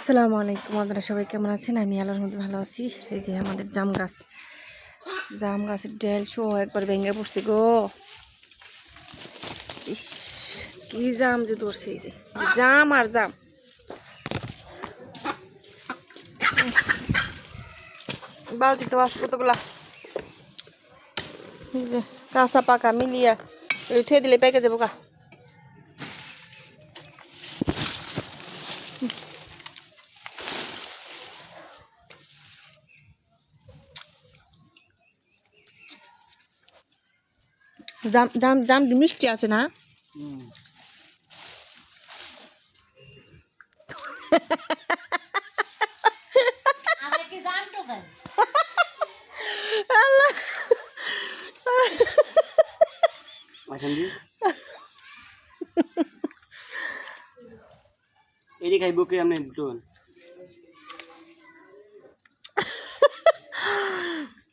আসসালামু আলাইকুম, আপনারা সবাই কেমন আছেন? আমি আল্লাহর মধ্যে ভালো আছি। এই যে আমাদের জাম গাছের ডেল শো একবার ভেঙে পড়ছে গো। ইস, কি জাম যে ধরছে! এই যে জাম আর জাম, বালতি তো আছে কতগুলা। এই যে কাঁচা পাকা মিলিয়া থুয়ে দিলে পেকে যাবো গা। জাম জাম জাম মিষ্টি আছে না? এটি খাইব কে আপনি দুজন